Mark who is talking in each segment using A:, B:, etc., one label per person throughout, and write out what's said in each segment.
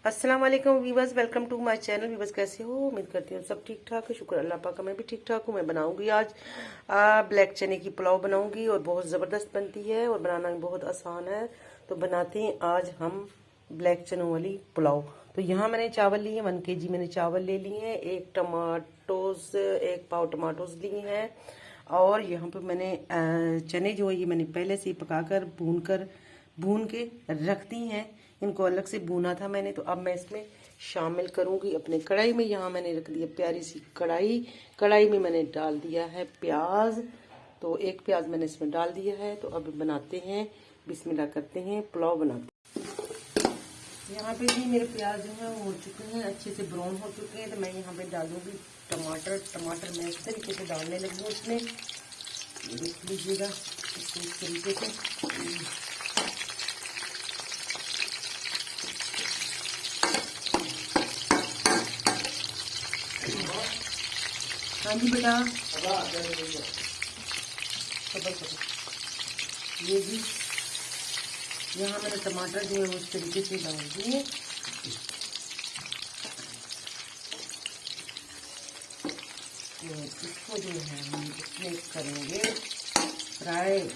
A: अस्सलाम वालेकुम viewers, welcome to my channel. Viewers कैसे हो? उम्मीद करती हूँ सब ठीक ठाक है। शुक्र अल्लाह पाक का, मैं भी ठीक ठाक हूँ। मैं बनाऊंगी आज ब्लैक चने की पुलाव बनाऊंगी और बहुत ज़बरदस्त बनती है और बनाना भी बहुत आसान है। तो बनाते हैं आज हम ब्लैक चनों वाली पुलाव। तो यहाँ मैंने चावल लिए 1 kg मैंने चावल ले लिए हैं। एक पाव टमाटोज लिए हैं और यहाँ पे मैंने चने जो है ये मैंने पहले से पकाकर भून के रख दी हैं। इनको अलग से भूना था मैंने। तो अब मैं इसमें शामिल करूंगी अपने कढ़ाई में। यहाँ मैंने रख दिया प्यारी सी कढ़ाई में मैंने डाल दिया है प्याज। तो एक प्याज मैंने इसमें डाल दिया है। तो अब बनाते हैं, बिस्मिल्लाह करते हैं, पुलाव बनाते हैं। यहाँ पे जी मेरे प्याज जो है वो हो चुके हैं, अच्छे से ब्राउन हो चुके हैं। तो मैं यहाँ पे डालूंगी टमाटर मैं इस तरीके से डालने लगी हूँ इसमें। देख लीजिएगा इसको इस तरीके से। हाँ जी बेटा, ये जी यहाँ मैंने टमाटर जो है वो इस तरीके से डाल दिए। तो इसको जो है हम इसमें करेंगे फ्राई।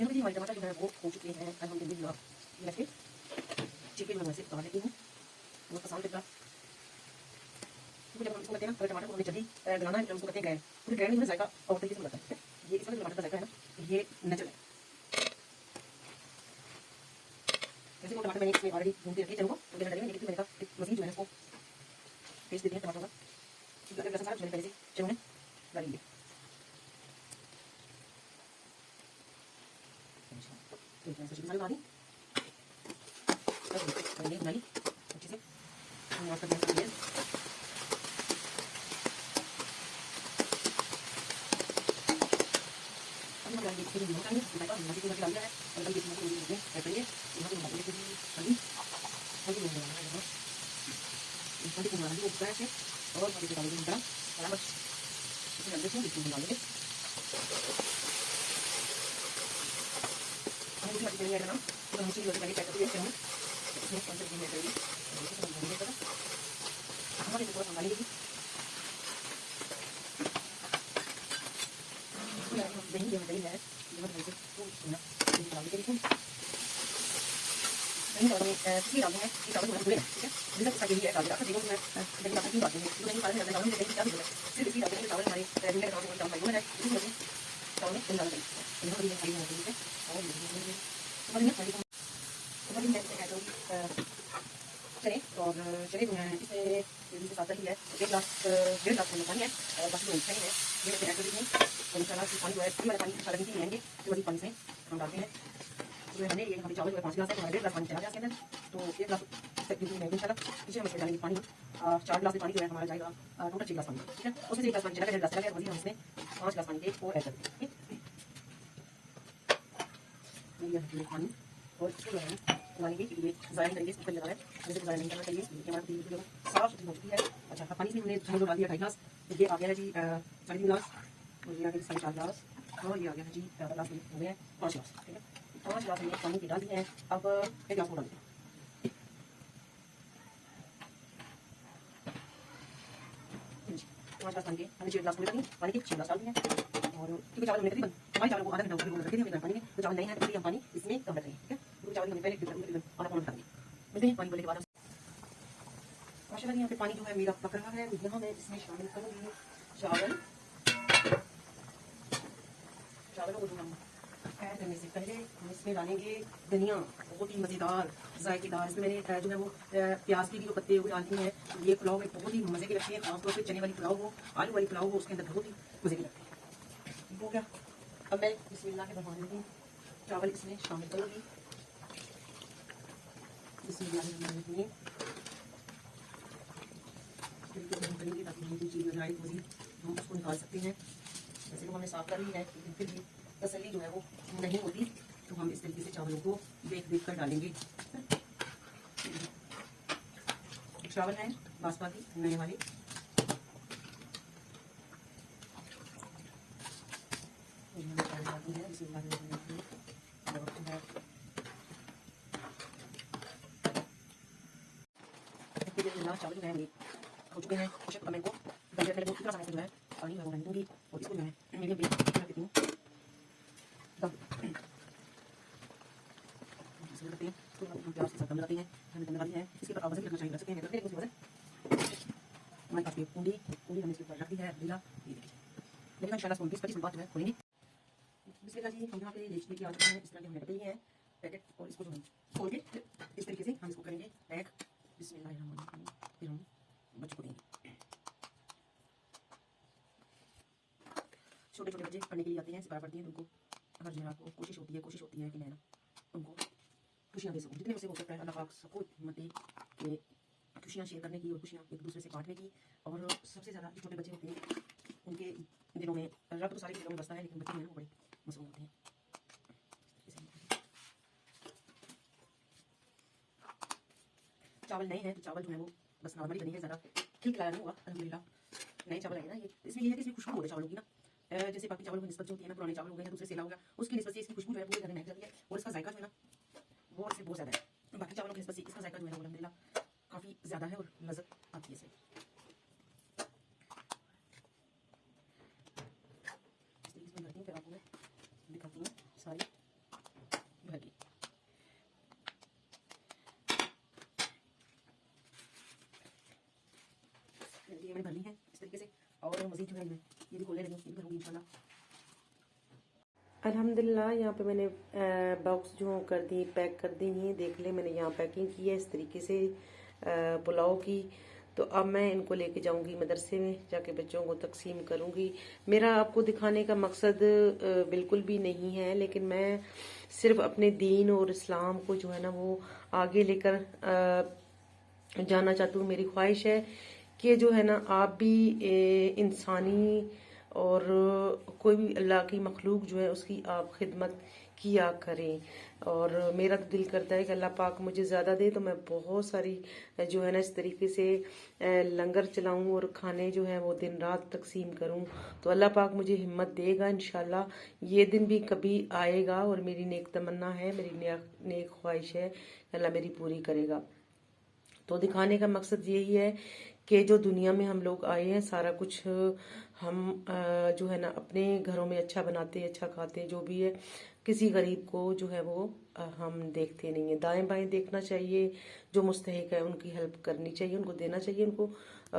A: हमारे टमाटर जो है वो हो चुके हैं अल्हम्दुलिल्लाह। मैं फिर चिकन में से उतार लेती हूँ। बहुत आसान तरीका। जब हम इसको करते हैं ना, टमाटर को हमें जल्दी गलाना है, जब उसको करते हैं गैस पूरी ग्रैंड में जायका और तरीके से बनता है। ये इसमें टमाटर का जायका है ना, ये नेचुरल है। जैसे वो टमाटर मैंने इसमें ऑलरेडी भून के रखे चलो तो मैंने डालेंगे, लेकिन मैंने कहा मजीद जो है इसको पेस्ट दे दिया टमाटर का। अदरक लहसुन सारा मैंने पहले से चलो में डालेंगे। तो जैसे मसाले डाली बनाई अच्छे से माफ कर दिया। अब हम डालेंगे फिर नमक डालेंगे, इसके बाद मसाले को डाल दिया है और डाल के इसमें ऐड करेंगे। यहाँ पे हम डालेंगे हल्दी हल्दी को डालना है, हल्दी को डालना है ऊपर से और हल्दी को डालेंगे हम बराबर इसमें डाल देंगे। इसको डालेंगे हम दूसरी बात करेंगे ना, तो हम चीज़ पहले चेक करते हैं इसमें कौन सा चीज़ ऐड करेंगे। इसको हम डालेंगे हमारे को थोड़ा डालेंगे दही है ये मतलब ऐसे तो ना डाल देंगे। नहीं और मैं किसी डालूंगा कि चावल थोड़ा धुले, ठीक है। जैसे इसका यही है डाल दिया। आप देखो मैं दही डाल के डाल दूंगी तो नहीं सारे डालने में क्या होगा, सिर्फ इसी डाल देंगे चावल हमारे धुले का चावल भाई है इसी में चावल में डाल देंगे। यहाँ पर ये खाली होना चाहिए और तो मैं खाली तो मैं ऐड करूंगी चने और चने जो है इसमें जिसके साथ ही है 1.5 गिलास पानी है और बाकी जो चने हैं ये मैं ऐड कर देती हूँ। और इंशाल्लाह पानी जो है ये वाला पानी सारा नहीं लेंगे, जो वाली पानी से हम डालते हैं। तो हमने ये हमारे चावल जो है 5 गिलास है तो 1.5 गिलास पानी चला गया इसके अंदर। तो 1 गिलास तक मैं इंशाल्लाह पीछे हम इसमें डालेंगे पानी 4 गिलास पानी जो है हमारा जाएगा टोटल 6 गिलास पानी, ठीक है। उसमें से 1 गिलास पानी चला गया, 1.5 गिलास चला गया, वही हम इसमें 5 गिलास पानी के और ऐड कर देंगे। ये पानी और इसको जो है उबालेंगे कि ये ज़ायदा तरीके से लगा है, जैसे ज़ायदा नहीं करना चाहिए क्योंकि हमारा तेल जो साफ सुथरी हो चुकी है। अच्छा पानी में हमने जो डाल दिया 2.5 गिलास, तो ये आ गया है जी 3.5 गिलास और ये आ गया 4.5 गिलास और ये आ गया है जी गिलास में हो गए 5 गिलास, ठीक है। 5 गिलास हमने पानी के डाल दिए हैं। अब 1 गिलास और डाल दें। पाँच गिलास पानी के हमने 6 गिलास पूरे कर पानी के 6 गिलास डाल दिए हैं। और क्योंकि चावल हमने तकरीबन हमारे चावल को आधा घंटा ऊपर रखे थे हमने पानी में, तो चावल नहीं है इसलिए हम पानी इसमें कम रख रहे हैं, ठीक है। क्योंकि चावल हमने पहले आधा पौना कर दिया। मिलते हैं पानी बोलने के बाद। माशाल्लाह यहाँ पे पानी जो है मेरा पक रहा है। यहाँ मैं इसमें शामिल करूँगी चावल को जो हम ऐड करने से पहले हम इसमें डालेंगे धनिया, बहुत ही मज़ेदार जायकेदार। इसमें मैंने जो है वो प्याज के भी जो पत्ते वो डाल दिए हैं। ये पुलाव में बहुत ही मज़े के लगते हैं, खासतौर पर चने वाली पुलाव हो, आलू वाली पुलाव हो, उसके अंदर बहुत ही मज़े के लगते हैं। हो गया। अब मैं बिस्मिल्लाह के रहमान रहीम चावल इसमें शामिल करूँगी। बिस्मिल्लाह के रहमान रहीम
B: करेंगे ताकि हमें कोई चीज़ नजर आए तो मजीद हम उसको निकाल सकते हैं। वैसे तो हमने साफ कर ली है, लेकिन फिर भी तसल्ली जो है वो नहीं होती, तो हम इस तरीके से चावलों को देख देख कर डालेंगे। चावल है बासमती नए वाले, चावल जो है हो चुके हैं। कोशिश कमेंट को पहले बहुत कितना समय से जो है पानी में रहने दूंगी और इसको जो है मीडियम पे रख देती हूँ। प्याज के साथ दम लगाते हैं, हमें दम लगाती है। इसके ऊपर आप वजन रखना चाहिए, रख सकते हैं, रखते हैं वजन हमारे पास पूरी हमने इसके ऊपर रख दी है। ये देखिए, लेकिन इंशाल्लाह 20-25 मिनट बाद जो है खोलेंगे। बिस्मिल्लाह जी, हम यहाँ पे लेके आ चुके हैं। इस तरह के हमने रख लिए हैं पैकेट, और इसको जो है खोल के इस तरीके से हम इसको करेंगे पैक। बिस्मिल्लाह, फिर हम बच्चों को देंगे। छोटे छोटे बच्चे पढ़ने के लिए आते हैं, सिपाही पढ़ती हैं, तो उनको हर जगह को कोशिश होती है कि मैं ना उनको खुशियाँ दे सकूँ, जितने मुझसे हो सकता है। अल्लाह पाक सबको हिम्मत दे कि खुशियाँ शेयर करने की और खुशियाँ एक दूसरे से बांटने की। और सबसे ज़्यादा जो छोटे बच्चे होते हैं उनके दिनों में, रब तो सारे दिनों में बसता है, लेकिन बच्चे जो है वो बड़े मसरूम होते हैं। चावल नए हैं तो चावल जो है वो बस नॉर्मली बनी है, ज़्यादा खिलखिलाया नहीं हुआ। अल्हम्दुलिल्लाह नए चावल आए ना, ये इसमें ये है कि इसमें खुशबू हो रही है चावलों की ना, जैसे बाकी चावलों की निस्बत जो होती है ना, पुराने चावल हो गए या दूसरे सेला हो गया, उसकी निस्बत से इसकी खुशबू जो है पूरे घर में महक जाती है। और इसका जायका जो है ना वो इससे बहुत ज़्यादा है। बाकी चावलों की निस्बत से इसका जायका जो है अल्हम्दुलिल्लाह काफ़ी ज़्यादा है और लज़्ज़त आती है इससे। इस तरीके से भरती हूँ, फिर आपको मैं दिखाती हूँ सारी भर की। ये मैंने भरनी है इस तरीके से, और मज़ीद जो है मैं ये भी खोलने लगी हूँ, ये भी भरूँगी इंशाल्लाह।
A: अल्हम्दुलिल्लाह यहाँ पे मैंने बॉक्स जो कर दी, पैक कर दी हैं। देख ले, मैंने यहाँ पैकिंग की है इस तरीके से पुलाव की। तो अब मैं इनको लेके जाऊंगी मदरसे में, जाके बच्चों को तकसीम करूंगी। मेरा आपको दिखाने का मकसद बिल्कुल भी नहीं है, लेकिन मैं सिर्फ अपने दीन और इस्लाम को जो है ना वो आगे लेकर जाना चाहती हूँ। मेरी ख्वाहिश है कि जो है ना आप भी इंसानी और कोई भी अल्लाह की मखलूक जो है उसकी आप खिदमत किया करें। और मेरा तो दिल करता है कि अल्लाह पाक मुझे ज़्यादा दे तो मैं बहुत सारी जो है ना इस तरीके से लंगर चलाऊं और खाने जो है वो दिन रात तकसीम करूं। तो अल्लाह पाक मुझे हिम्मत देगा इंशाल्लाह। ये दिन भी कभी आएगा और मेरी नेक तमन्ना है, मेरी नेक ख्वाहिश है, अल्लाह मेरी पूरी करेगा। तो दिखाने का मकसद यही है कि जो दुनिया में हम लोग आए हैं सारा कुछ हम जो है ना अपने घरों में अच्छा बनाते, अच्छा खाते, जो भी है किसी गरीब को जो है वो हम देखते नहीं है। दाएं बाएं देखना चाहिए, जो मुस्तहिक है उनकी हेल्प करनी चाहिए, उनको देना चाहिए, उनको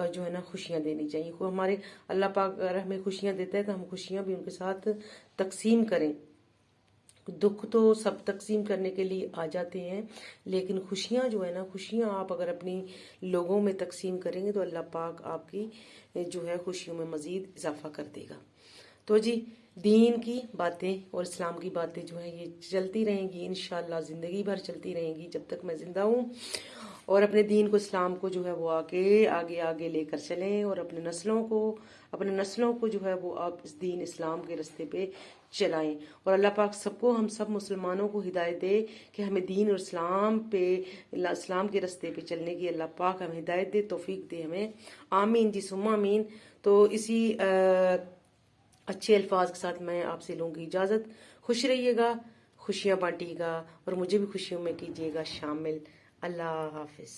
A: जो है ना खुशियां देनी चाहिए। को हमारे अल्लाह पाक अगर हमें खुशियां देता है तो हम खुशियां भी उनके साथ तकसीम करें। दुख तो सब तकसीम करने के लिए आ जाते हैं, लेकिन खुशियां जो है ना, खुशियां आप अगर अपनी लोगों में तकसीम करेंगे तो अल्लाह पाक आपकी जो है खुशियों में मजीद इजाफा कर देगा। तो जी, दीन की बातें और इस्लाम की बातें जो है ये चलती रहेंगी इंशाल्लाह, जिंदगी भर चलती रहेंगी जब तक मैं जिंदा हूँ। और अपने दीन को, इस्लाम को जो है वो आगे आगे आगे लेकर चलें, और अपने नस्लों को जो है वो आप इस दीन इस्लाम के रास्ते पे चलाएं। और अल्लाह पाक सबको, हम सब मुसलमानों को हिदायत दे कि हमें दीन और इस्लाम के रास्ते पे चलने की अल्लाह पाक हमें हिदायत दे, तौफीक दे हमें। आमीन जी सुम्मा आमीन। तो इसी अच्छे अल्फाज के साथ मैं आपसे लूंगी इजाजत। खुश रहिएगा, खुशियां बांटिएगा और मुझे भी खुशियों में कीजिएगा शामिल। अल्लाह हाफिज।